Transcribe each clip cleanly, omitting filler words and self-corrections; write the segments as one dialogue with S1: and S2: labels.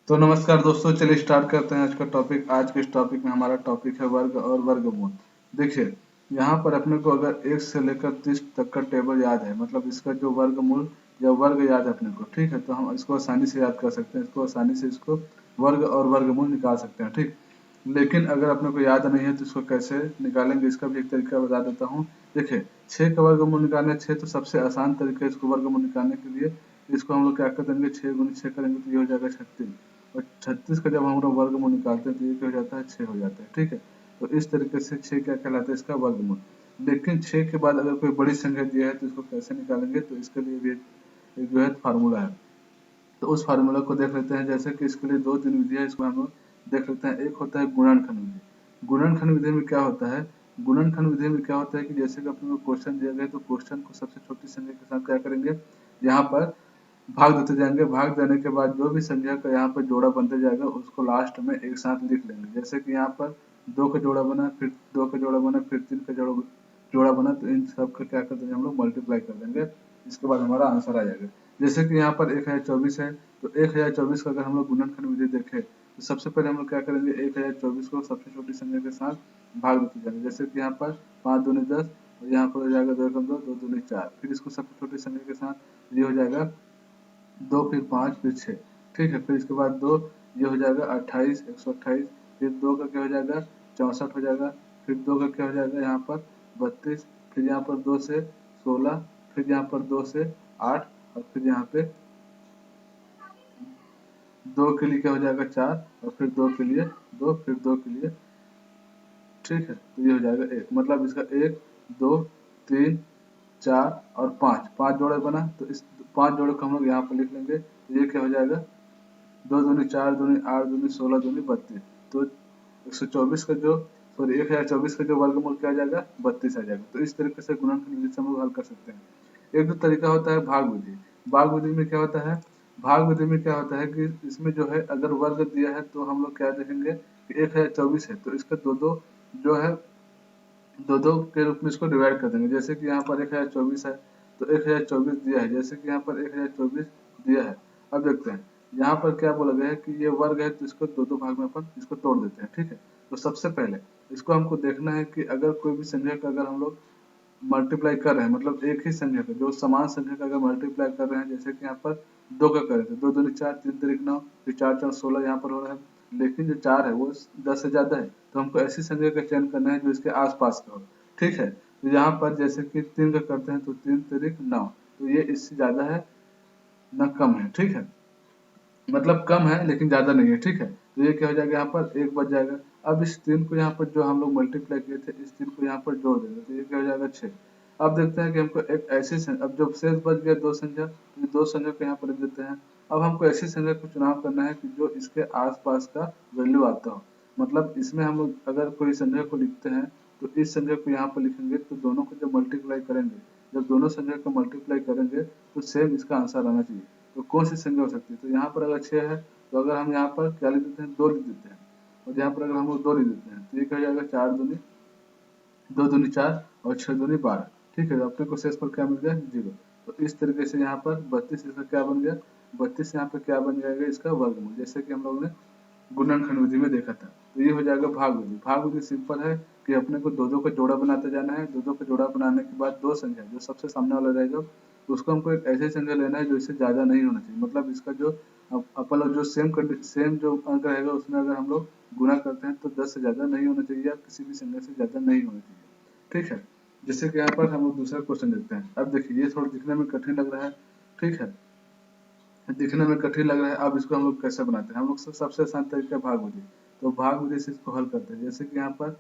S1: तो नमस्कार दोस्तों, चलिए स्टार्ट करते हैं आज का टॉपिक। आज के इस टॉपिक में हमारा टॉपिक है वर्ग और वर्गमूल। देखिए, यहाँ पर अपने को अगर 1 से लेकर 30 तक का टेबल याद है, मतलब इसका जो वर्गमूल या वर्ग याद है अपने को, ठीक है, तो हम इसको आसानी से याद कर सकते हैं। इसको आसानी से इसको वर्ग और वर्गमूल निकाल सकते हैं, ठीक। लेकिन अगर अपने को याद नहीं है तो इसको कैसे निकालेंगे, इसका भी एक तरीका बता देता हूँ। देखिए, 6 का वर्गमूल निकालना, 6 तो सबसे आसान तरीका है इसको वर्गमूल निकालने के लिए। इसको हम लोग क्या कर देंगे, 6 गुनी 6 करेंगे तो ये हो जाएगा 36। और 36 का जब हम लोग वर्गमूल निकालते हैं तो ये क्या हो जाता है, 6 हो जाता है, ठीक है। तो इस तरीके से 6 क्या कहलाता है, इसका वर्गमूल। लेकिन 6 के बाद अगर कोई बड़ी संख्या दिया है तो इसको कैसे निकालेंगे, तो इसके लिए भी एक जो है फार्मूला है। तो उस फार्मूला को देख लेते हैं। जैसे कि इसके लिए 2-3 विधियां इसको हम लोग देख लेते हैं। एक होता है गुणनखंड विधि। गुणनखंड विधि में क्या होता है, गुणनखंड विधि में क्या होता है कि जैसे कि अपने को क्वेश्चन दिया गया तो क्वेश्चन को सबसे छोटी संख्या के साथ क्या करेंगे, यहाँ पर भाग देते जाएंगे। भाग देने के बाद जो भी संख्या का यहाँ पर जोड़ा बनते जाएगा उसको लास्ट में एक साथ लिख लेंगे। जैसे कि यहाँ पर 2 का जोड़ा बना, फिर 2 का जोड़ा बना, फिर 3 का जोड़ा बना, तो इन सब का क्या कर देंगे हम लोग, मल्टीप्लाई कर देंगे। इसके बाद हमारा आंसर आ जाएगा। जैसे कि यहाँ पर 1024 है, तो 1024 का अगर हम लोग गुणनखंड विधि देखें तो सबसे पहले हम लोग क्या करेंगे, 1024 को सबसे छोटी संख्या के साथ भाग देते जाएंगे। जैसे कि यहाँ पर 5 दूनी 10, और यहाँ पर हो जाएगा 2 एकम 2, 2 दूनी 4। फिर इसको सबसे छोटी संख्या के साथ ये हो जाएगा 2, फिर 5, फिर 6, ठीक है। फिर इसके बाद 2, ये हो जाएगा 28, 128। फिर 2 का क्या हो जाएगा, 64 हो जाएगा। फिर 2 का क्या हो जाएगा यहाँ पर 32। फिर यहाँ पर 2 से 16, फिर यहाँ पर 2 से 8, और फिर यहाँ पे 2 के लिए क्या हो जाएगा 4, और फिर 2 के लिए 2, फिर 2 के लिए, ठीक है। तो ये हो जाएगा 1, मतलब इसका 1, 2, 3, 4 और 5, 5 जोड़े बना। तो इस 5 जोड़े को हम लोग यहाँ पर लिख लेंगे। तो ये क्या हो जाएगा, 2 दूनी 4 दूनी 8 दूनी 16 दूनी 32। तो 124 का जो, सॉरी 1024 का जो वर्गमूल क्या आ जाएगा, 32 आ जाएगा। तो इस तरीके से गुणनखंड विधि से हम लोग हल कर सकते हैं। एक दो तरीका होता है भाग विधि। भाग विधि में क्या होता है, भाग विधि में क्या होता है कि इसमें जो है अगर वर्ग दिया है तो हम लोग क्या देखेंगे कि 1024 है तो इसका दो दो जो है, दो दो के रूप में इसको डिवाइड कर देंगे। जैसे कि यहाँ पर 1024 है तो 1024 दिया है, जैसे कि यहाँ पर 1024 दिया है। अब देखते हैं यहाँ पर क्या बोला गया है कि ये वर्ग है, तो इसको दो दो भाग में अपन इसको तोड़ देते हैं, ठीक है। तो सबसे पहले इसको हमको देखना है कि अगर कोई भी संख्या का अगर हम लोग मल्टीप्लाई कर रहे हैं, मतलब एक ही संख्या का, जो समान संख्या का अगर मल्टीप्लाई कर रहे हैं, जैसे कि यहाँ पर 2 का करें तो 2 दूनी 4, 3 तिरिक 9, फिर 4 4 16 यहाँ पर हो रहा है। लेकिन जो 4 है वो 10 से ज्यादा है, तो हमको ऐसी संख्या का चयन करना है जो इसके आसपास का हो, ठीक है। तो यहाँ पर जैसे कि 3 का करते हैं तो 3 तिरिक 9, तो ये इससे ज्यादा है न कम है, ठीक है। मतलब कम है लेकिन ज्यादा नहीं है, ठीक है। तो ये क्या हो जाएगा, यहाँ पर 1 बच जाएगा। अब इस 3 को यहाँ पर जो हम लोग मल्टीप्लाई किए थे, इस 3 को यहाँ पर जोड़ देंगे तो ये क्या हो जाएगा 6। अब देखते हैं कि हमको एक ऐसी अब जब शेष बच गया दो संख्या, तो ये दो संख्या को यहाँ पर लिख देते हैं। अब हमको ऐसी संख्या को चुनाव करना है कि जो इसके आसपास का वैल्यू आता हो। मतलब इसमें हम लोग अगर कोई संख्या को लिखते हैं तो इस संख्या को यहाँ पर लिखेंगे, तो दोनों को जब मल्टीप्लाई करेंगे, जब दोनों संख्या को मल्टीप्लाई करेंगे तो सेम इसका आंसर आना चाहिए। तो कौन सी संख्या हो सकती है, तो यहाँ पर अगर 6 है तो अगर हम यहाँ पर क्या लिख देते हैं, 2 लिख देते हैं। और यहाँ पर अगर हम लोग 2 लिख देते हैं तो ये क्या हो जाएगा, 4 दूनी 2 दूनी 4 और 6 दूनी 12, ठीक है। तो अपने को शेष पर क्या मिल गया, 0। तो इस तरीके से यहाँ पर 32 इसका क्या बन गया, 32 यहाँ पर क्या बन जाएगा, इसका वर्गमूल, जैसे कि हम लोग ने गुणनखंड विधि में देखा था। तो ये हो जाएगा भाग विधि। भाग विधि सिंपल है कि अपने को दो दो का जोड़ा बनाते जाना है। दो दो का जोड़ा बनाने के बाद दो संख्या जो सबसे सामने वाला रहेगा उसको हमको एक ऐसी संख्या लेना है जो इससे ज्यादा नहीं होना चाहिए। मतलब इसका जो अपन लोग जो सेम जो अंक रहेगा उसमें अगर हम लोग गुणा करते हैं तो 10 से ज्यादा नहीं होना चाहिए या किसी भी संख्या से ज्यादा नहीं होना चाहिए, ठीक है। जैसे कि यहाँ पर हम लोग दूसरा क्वेश्चन देखते हैं। अब देखिए ये थोड़ा दिखने में कठिन लग रहा है, ठीक है, दिखने में कठिन लग रहा है। अब इसको हम लोग कैसे बनाते हैं, हम लोग सबसे आसान तरीका भाग विधि। तो भाग विधि से इसको हल करते हैं। जैसे कि यहाँ पर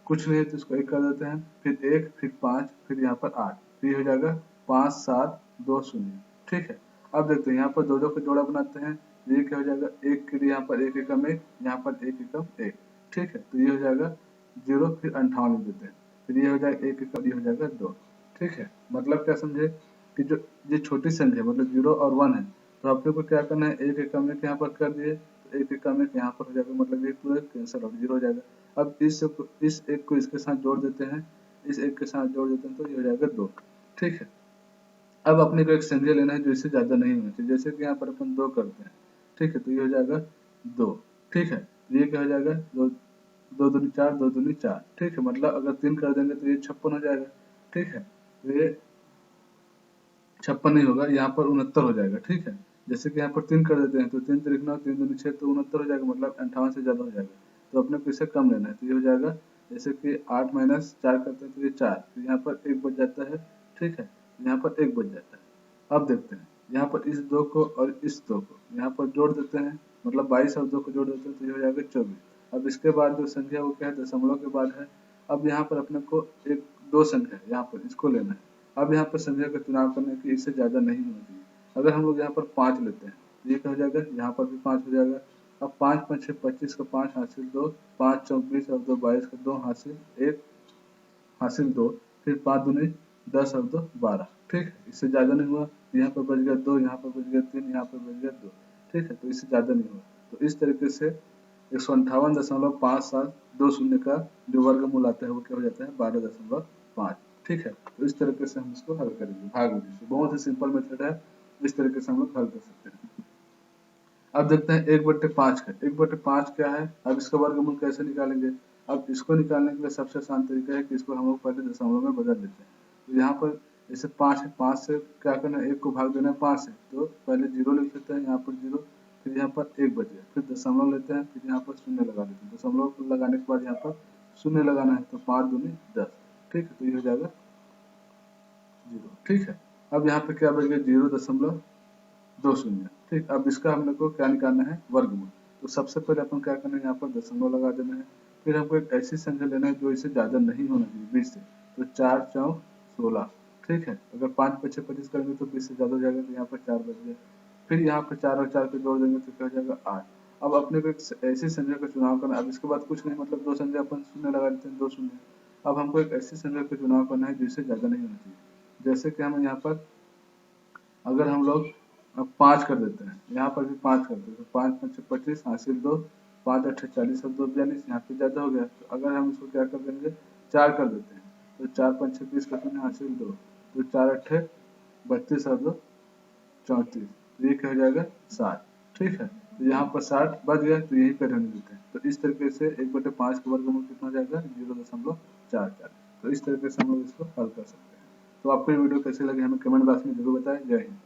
S1: कुछ नहीं है तो इसको 1 कर देते हैं, फिर 1, फिर 5, फिर यहाँ पर 8, फिर ये हो जाएगा 5 7 2 0, ठीक है। अब देखते हैं यहाँ पर दो दो का जोड़ा बनाते हैं। तो ये क्या हो जाएगा, 1 के लिए यहाँ पर 1 एकम 1, यहाँ पर 1 एकम 1, ठीक है। तो ये हो जाएगा 0, फिर 58 लिख देते हैं। फिर ये हो जाएगा 1 एकम, ये हो जाएगा 2, ठीक है। मतलब क्या समझे कि जो ये छोटी संख्या मतलब 0 और 1 है, तो अपने को क्या करना है, 1 एकम 1 यहाँ पर कर दिए तो 1 एकम 1 यहाँ पर हो जाएगा, मतलब ये पूरा कैंसिल हो 0 हो जाएगा। अब इस एक को इसके साथ जोड़ देते हैं, इस एक के साथ जोड़ देते हैं तो ये हो जाएगा 2, ठीक है। अब अपने को एक संख्या लेना है जो इससे ज्यादा नहीं होना चाहिए। जैसे कि यहाँ पर अपन 2 करते हैं, ठीक है। तो ये हो जाएगा 2। ठीक है, तो ये क्या हो जाएगा, दो दो दूनी 4, 2 दूनी 4। ठीक है, मतलब अगर 3 कर देंगे तो ये 56 हो जाएगा। ठीक है, तो ये 56 नहीं होगा, यहाँ पर 69 हो जाएगा। ठीक है, जैसे कि यहाँ पर 3 कर देते हैं तो 3 3 9, 3 दूनी 6, तो 69 हो जाएगा, मतलब 58 से ज़्यादा हो जाएगा। तो अपने को इससे कम लेना है, तो ये हो जाएगा जैसे कि 8 माइनस 4 करते हैं तो ये 4, तो यहाँ पर 1 बच जाता है। ठीक है, यहाँ पर 1 बच जाता है। अब देखते हैं, यहाँ पर इस 2 को और इस 2 को यहाँ पर जोड़ देते हैं, मतलब 22 और 2 को जोड़ देते हैं तो ये हो जाएगा 24। अब इसके बाद जो संख्या वो क्या है, दशमलव के बाद है। अब यहाँ पर अपने को एक दो संख्या है, यहाँ पर इसको लेना है। अब यहाँ पर संख्या का चुनाव करने की, इससे ज़्यादा नहीं होना चाहिए। अगर हम लोग यहाँ पर 5 लेते हैं तो ये क्या हो जाएगा, यहाँ पर भी 5 हो जाएगा। अब 5 5 6 25 का 5 हासिल 2, 5 24 और 2 22 का 2 हासिल 1 हासिल 2, फिर 5 दूनी 10 और 2 12। ठीक है, इससे ज़्यादा नहीं हुआ, यहाँ पर बच गया 2, यहाँ पर बच गया 3, यहाँ पर बच गया 2। ठीक है, तो इससे ज़्यादा नहीं हुआ। तो इस तरीके से 158.5720 का जो वर्गमूल आता है वो क्या हो जाता है, 12.5। ठीक है, तो इस तरीके से हम इसको हल करेंगे भाग विधि से। बहुत ही सिंपल मेथड है, इस तरीके से हम लोग हल कर सकते हैं। अब देखते हैं 1/5 का। 1/5 क्या है, अब इसका वर्गमूल कैसे निकालेंगे। अब इसको निकालने के लिए सबसे आसान तरीका है कि इसको हम लोग पहले दशमलव में बदल देते हैं। तो यहाँ पर जैसे 5 है, 5 से क्या करना है, 1 को भाग देना है 5 से, तो पहले 0 लिख लेते हैं, यहाँ पर 0, फिर यहाँ पर 1 बच गया, फिर दशमलव लेते हैं, फिर यहाँ पर शून्य लगा देते हैं। दशमलव लगाने के बाद यहाँ पर शून्य लगाना है, तो 5 दूनी 10। ठीक है, तो ये हो जाएगा 0। ठीक है, अब यहाँ पे क्या बच गया, 0.20। ठीक, अब इसका हमने को क्या निकालना है, वर्गमूल। तो सबसे पहले अपन क्या करना है, यहाँ पर दशमलव लगा देना है। फिर हमको एक ऐसी संख्या लेना है जो इससे ज्यादा नहीं होना चाहिए 20 से। तो 4 4 16। ठीक है, अगर 5 5 25 करेंगे तो 20 से ज्यादा हो जाएगा, तो यहाँ पर 4 बच गया। फिर यहाँ पर 4 और 4 को जोड़ देंगे तो क्या हो जाएगा 8। अब अपने को एक ऐसी संख्या का चुनाव करना है। अब इसके बाद कुछ नहीं, मतलब दो संख्या अपन शून्य लगा देते हैं, 2 शून्य। अब हमको एक ऐसी संख्या का चुनाव करना है जिससे ज्यादा नहीं होना चाहिए। जैसे कि हम यहाँ पर अगर हम लोग अब 5 कर देते हैं, यहाँ पर भी 5 करते हैं, तो 5 5 25 हासिल 2, 5 8 40 और 2 42, यहाँ पे ज़्यादा हो गया। तो अगर हम इसको क्या कर देंगे, 4 कर देते हैं, तो 4 5 26 का 0 हासिल 2, तो 4 8 32 और 2 34, तो ये क्या हो जाएगा 60। ठीक है, तो यहाँ पर 60 बच गया, तो यहीं पर रहने देते हैं। तो इस तरीके से 1/5 का वर्गमूल कितना हो जाएगा, 0.44। तो इस तरीके से हम लोग इसको हल कर सकते हैं। तो आपको ये वीडियो कैसे लगे हमें कमेंट बॉक्स में जरूर बताएं। जय हिंद।